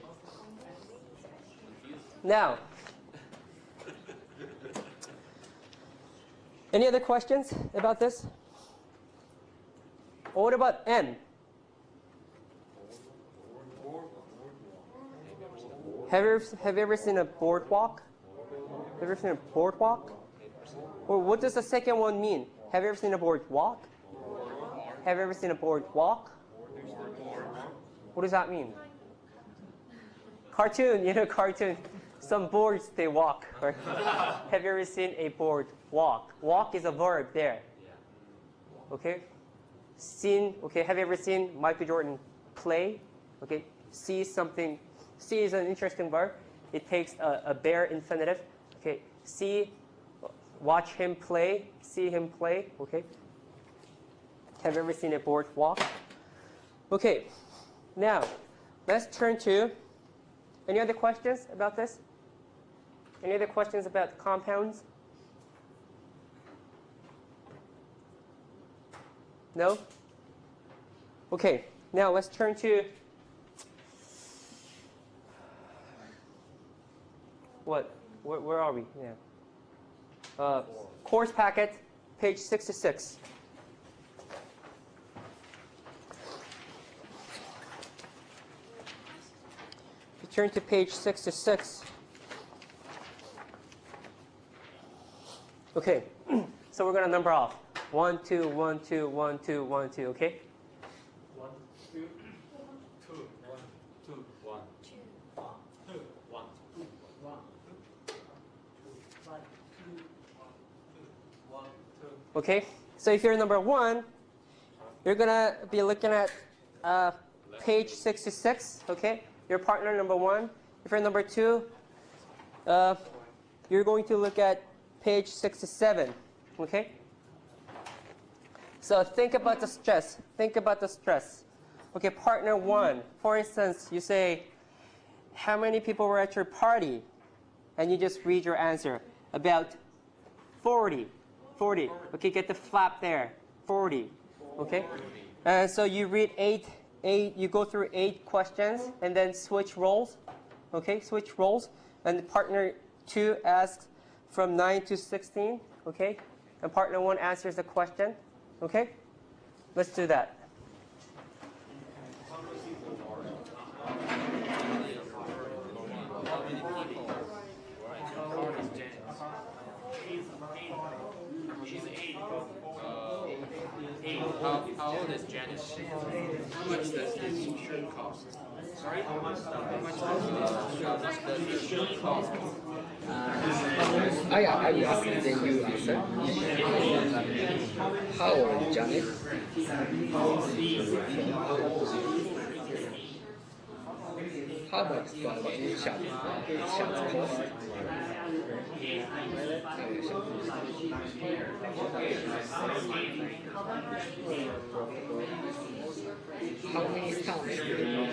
Speaker 1: Now, any other questions about this? Or what about N? Have you ever seen a boardwalk? Have you ever seen a boardwalk? Or what does the second one mean? Have you ever seen a boardwalk? Have you ever seen a boardwalk? What does that mean? Cartoon, cartoon. Some boards, they walk. Right? Have you ever seen a board walk? Walk is a verb there. Okay? Seen, okay, have you ever seen Michael Jordan play? Okay, see something. See is an interesting verb. It takes a bare infinitive. Okay, see, watch him play, see him play. Okay. Have you ever seen a board walk? Okay, now let's turn to, any other questions about this? Any other questions about compounds? No? Okay, now let's turn to what? Where are we? Yeah. Course packet, page 66. If you turn to page 66. Okay, so we're going to number off. 1, 2, 1, 2, 1, 2, 1, 2, okay?
Speaker 6: 1, 2, 2, 1, 2, 1, 2, 1, 2, 1, 2, 1, 2, 1, 2.
Speaker 1: Okay, so if you're number 1, you're going to be looking at page 66, okay? Your partner number 1. If you're number 2, you're going to look at page 67, okay? So think about the stress. Think about the stress. Okay, partner 1. For instance, you say, how many people were at your party? And you just read your answer. About 40. 40. Okay, get the flap there. 40. Okay? And so you read 8, you go through 8 questions and then switch roles. Okay, switch roles. And partner 2 asks from 9 to 16. Okay? And partner 1 answers the question. Okay? Let's do that.
Speaker 5: How old is Janice? How much does this shirt cost? Sorry? How much does this shirt cost?
Speaker 7: I will ask, then you answer. How old is Janet? How much does this shirt cost? How many times do you read?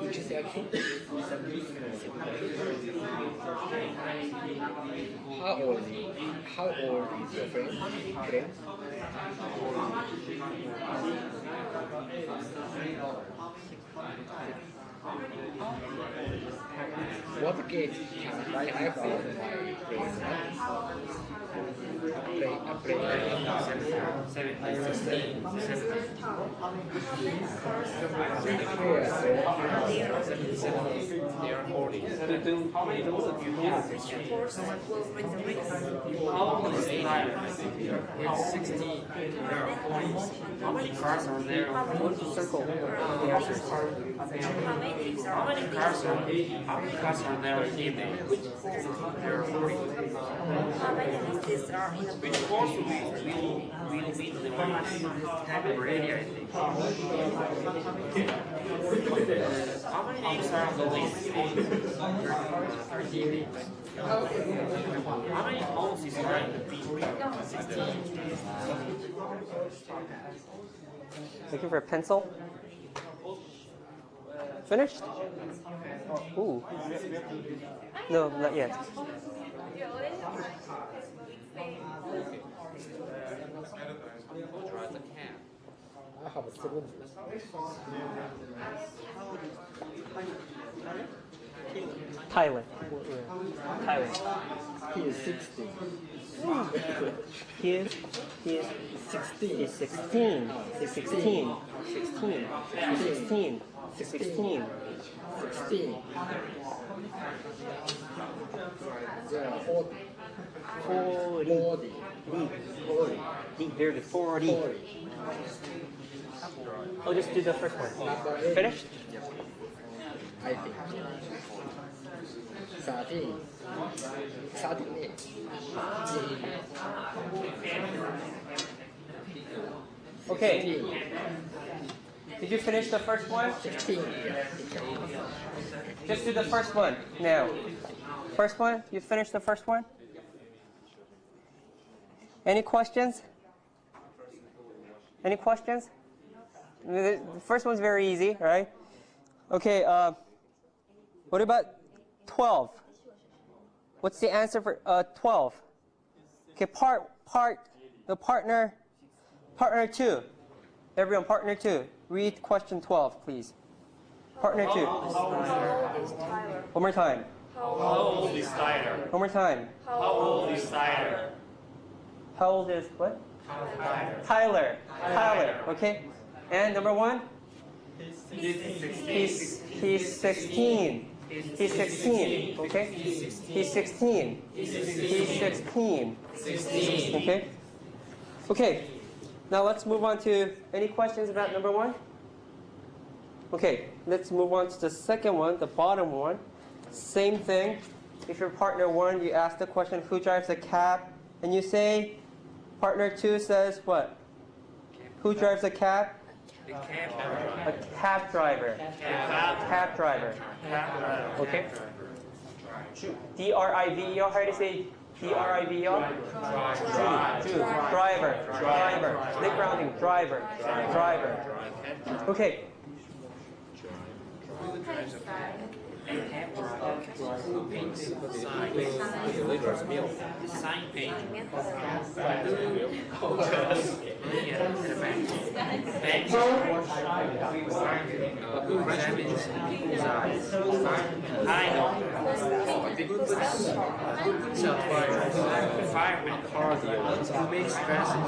Speaker 7: Which is action? How old is your friend? What game can I have on my place?
Speaker 5: They are 40. How many doors do you have? How old is Tyler? It's 16. There are 40. How many cars are there? Circle. How many cars are there in evening? There are 40.
Speaker 3: How many lists are in the
Speaker 5: Which course will be the ready, I think. How many names are on the list? 13. How many holes is there in the beat? 16.
Speaker 1: Looking for a pencil? Finished? Ooh. No, not yet.
Speaker 5: Who drives the cab?
Speaker 7: I have 7.
Speaker 1: Tyler. Tyler.
Speaker 7: He is 60.
Speaker 1: He is
Speaker 7: 16.
Speaker 1: He's 16. He's 16. 16. 16. 16.
Speaker 7: 16. There are 40.
Speaker 1: 40.
Speaker 7: 40.
Speaker 1: There's 40. Oh, just do the first one.
Speaker 7: Number 8.
Speaker 1: Finished?
Speaker 7: I think. 13. 38.
Speaker 1: Okay. Did you finish the first one?
Speaker 7: 16.
Speaker 1: Just do the first one now. First one? You finished the first one? Any questions? Any questions? The first one's very easy, right? Okay, what about 12? What's the answer for 12? Okay, partner 2. Everyone, partner 2. Read question 12, please. Partner 2.
Speaker 3: How old is Tyler?
Speaker 1: One more time.
Speaker 5: How old is Tyler?
Speaker 1: One more time.
Speaker 5: How old is Tyler?
Speaker 1: How old is what?
Speaker 5: Tyler.
Speaker 1: Tyler. Okay. And number 1?
Speaker 5: He's 16.
Speaker 1: He's 16. He's 16. Okay. He's 16. He's 16.
Speaker 5: 16.
Speaker 1: Okay. Okay. Now let's move on to any questions about number 1? Okay. Let's move on to the second one, the bottom one. Same thing. If you're partner 1, you ask the question, who drives a cab? And you say, partner 2 says what? Who drives a cab?
Speaker 5: The cab driver.
Speaker 1: A cab driver. Cab driver. Okay. D-R-I-V-E-R. How do you say D-R-I-V-E-R? Driver. Lip rounding. Driver. Okay.
Speaker 5: Sign page. I know. Fireman cardio. Who makes dresses?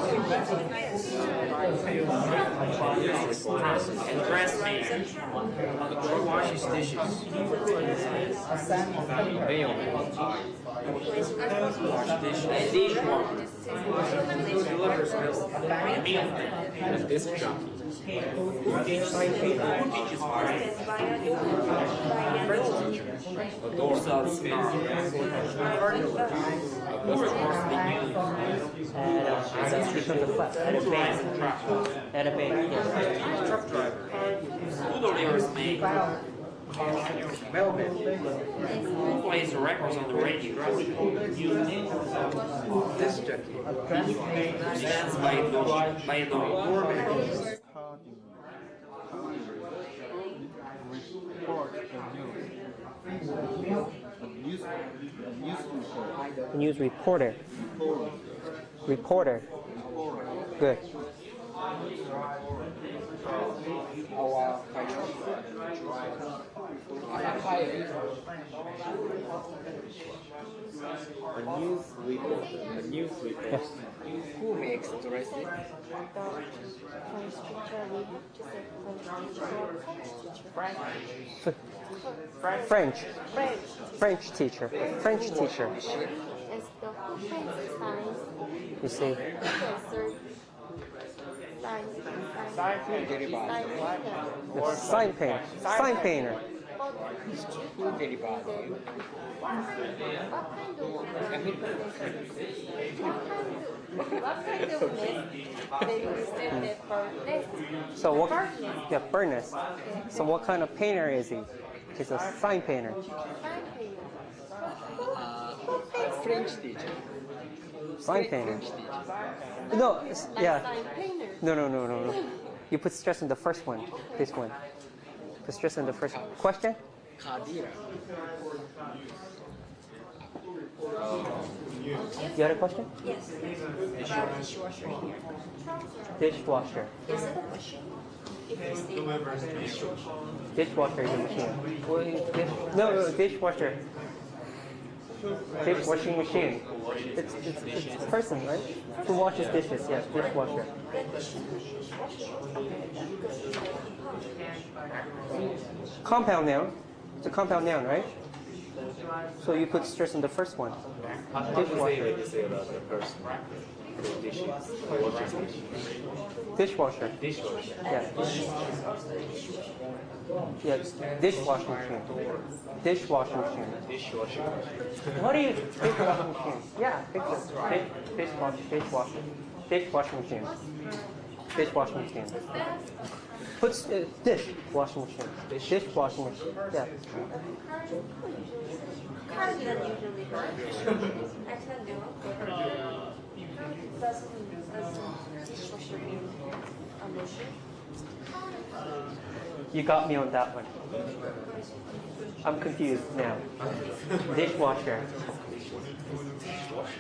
Speaker 5: And dressmaker. Who washes dishes? Wash dishes. Dishwasher. Who delivers milk? A disc jockey. Who teaches French? A door salesman. Who records the news?
Speaker 1: At a bank. Yes.
Speaker 5: Truck driver. Who delivers mail? Mailman. Who plays the records on the radio? Disc jockey. Who stands by a door?
Speaker 1: News reporter. Reporter. Good.
Speaker 4: A news reporter. A news reporter.
Speaker 1: Yes.
Speaker 7: Who makes dresses?
Speaker 1: French. French teacher. French teacher.
Speaker 8: As the French signs,
Speaker 1: You see. Sign painter. Sign painter.
Speaker 7: Who delivers you?
Speaker 1: So what? Yeah, furnace. So what kind of painter is he? He's a sign painter.
Speaker 7: French teacher.
Speaker 1: Sign painter. No. Yeah. No. You put stress on the first one. This one. Put stress on the first one. Question?
Speaker 7: Kadira.
Speaker 1: You had a question?
Speaker 3: Yes. Dishwasher here.
Speaker 1: Dishwasher.
Speaker 3: Is it a machine? If you say dishwasher.
Speaker 1: Dishwasher is a machine. No, dishwasher. Dishwashing machine. It's a person, right? Who washes dishes? Yes, dishwasher. Compound noun. It's a compound noun, right? So you put stress on the first one. Dishwasher.
Speaker 4: You say about the person who dishes, who washes dishes.
Speaker 1: Dishwasher.
Speaker 4: Dishwasher.
Speaker 1: Yeah. Yeah. Dishwashing machine. Dishwashing machine.
Speaker 4: Dishwasher.
Speaker 1: What do you dishwashing machine? Yeah, fix it. Dishwashing machine. Dishwashing machine. Put dish washing machine. Dishwashing machine. Yeah.
Speaker 3: Cardigan usually works. I can do it. Doesn't dishwasher mean a machine?
Speaker 1: You got me on that one. I'm confused now. Dishwasher.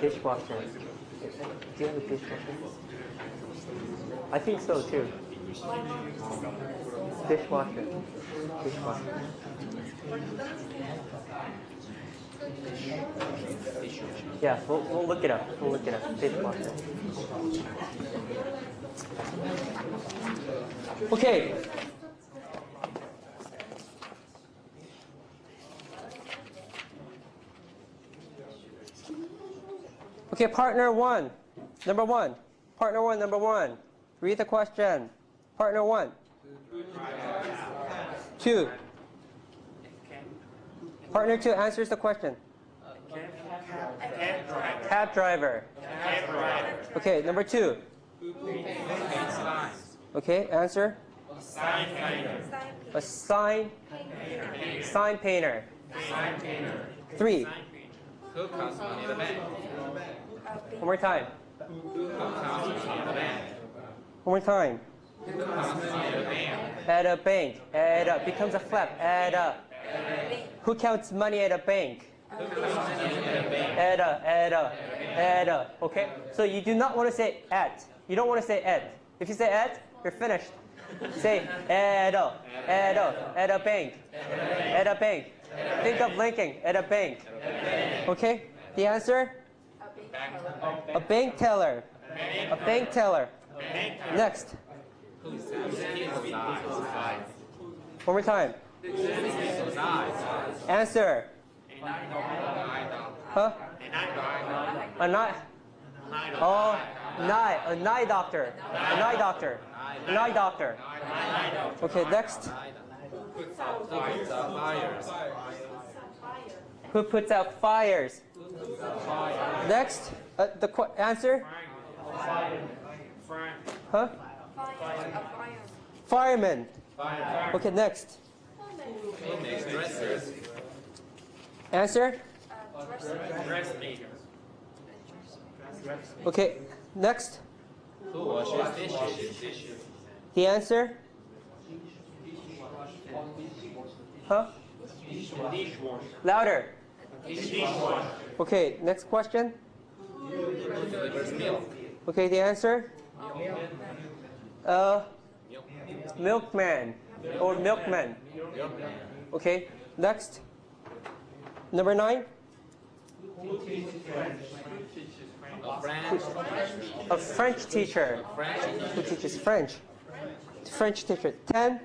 Speaker 1: Dishwasher. Do you have a dishwasher? I think so too. Dishwasher. Dishwasher. Yeah, we'll look it up. We'll look it up. Dishwasher. Okay. Okay, partner one, number one. Partner one, number one. Read the question. Partner one. 2. Partner 2 answers the question. Cab driver. Okay, number 2. Okay, answer. A sign painter. 3.
Speaker 5: Who counts money in the bank?
Speaker 1: One more time.
Speaker 5: Who counts money in the bank?
Speaker 1: One more time.
Speaker 5: Who counts money in the bank?
Speaker 1: At a bank. Add up. Becomes a flap. Add up. Who counts money at a bank? Add up. Add up. Add up. Okay? So you do not want to say at. You don't want to say at. If you say at, you're finished. Say add up. Add up. At a bank. At a bank. Think of linking at a bank. Okay, the answer? A bank teller. A bank teller. Next. One more time. Answer. Huh? A night. Oh, night. A night doctor. A night doctor. A night doctor. Okay, next. Who puts out fires? Next. The answer? Huh? Fireman. Okay, next. Answer? Okay, next. The answer? Huh? Louder. Okay, next question. Okay, the answer? Milkman or milkman. Okay, next. Number 9. A French teacher who teaches French. French teacher. 10.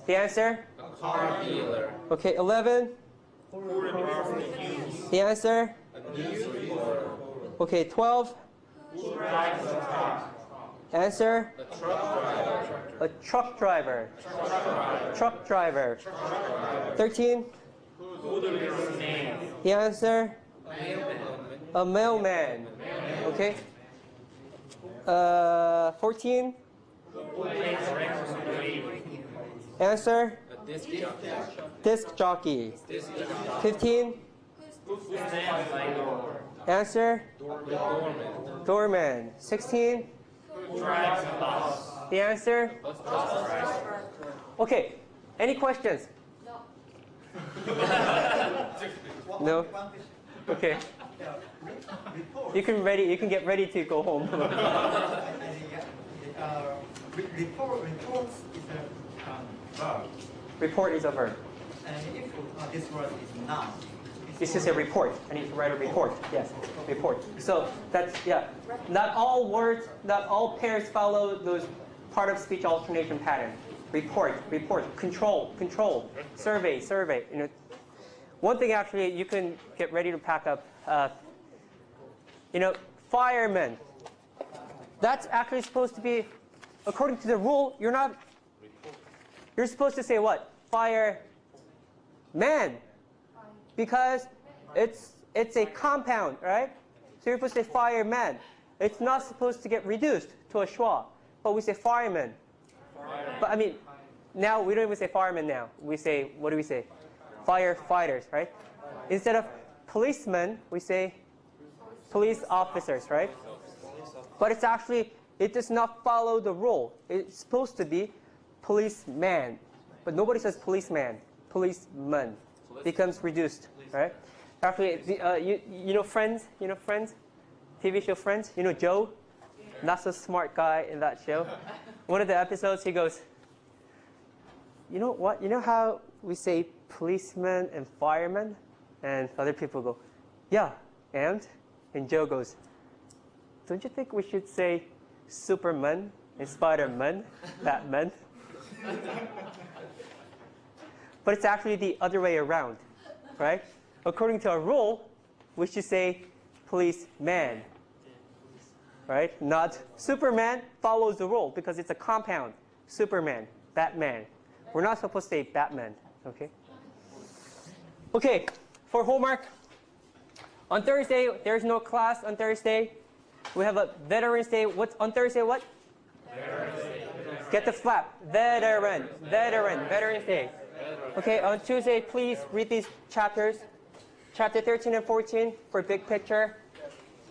Speaker 1: The answer?
Speaker 5: Car dealer.
Speaker 1: Okay, 11. The answer? Okay, 12. Answer? A truck driver. Truck driver. 13. The answer? A mailman. Okay. 14. Answer? Disc jockey. 15. Answer? Doorman. 16. The answer? Okay. Any questions? No? Okay. You can get ready to go home.
Speaker 6: Report is a verb.
Speaker 1: Report is a verb.
Speaker 6: And if this word is noun,
Speaker 1: This is a report. I need to write a report. Yes, report. So that's, yeah. Not all words, not all pairs follow those part of speech alternation pattern. Report, report, control, control, survey, survey. You know, one thing actually you can get ready to pack up. You know, fireman. That's actually supposed to be, according to the rule, you're supposed to say what? Fireman. Because it's a compound, right? So you're supposed to say fireman. It's not supposed to get reduced to a schwa, but we say fireman. But I mean, now we don't even say fireman now. We say, what do we say? Firefighters, right? Instead of policemen, we say police officers, right? But it's actually, it does not follow the rule. It's supposed to be policeman. But nobody says policeman. Policeman becomes reduced, right? Actually, you know Friends? You know Friends? TV show Friends? You know Joe? Not so smart guy in that show. One of the episodes, he goes, you know what? You know how we say policeman and fireman? And other people go, yeah, and? And Joe goes, don't you think we should say Superman and Spider-Man, Batman? But it's actually the other way around, right? According to our rule, we should say policeman, right? Not Superman follows the rule because it's a compound. Superman, Batman. We're not supposed to say Batman, okay? Okay, for homework, on Thursday, there's no class on Thursday. We have a Veterans Day. What's on Thursday, what? Veterans Day. Get the flap. Veteran, veteran, Veterans Day. Okay, on Tuesday, please read these chapters. Chapter 13 and 14 for big picture.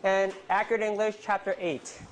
Speaker 1: And Accurate English, chapter 8.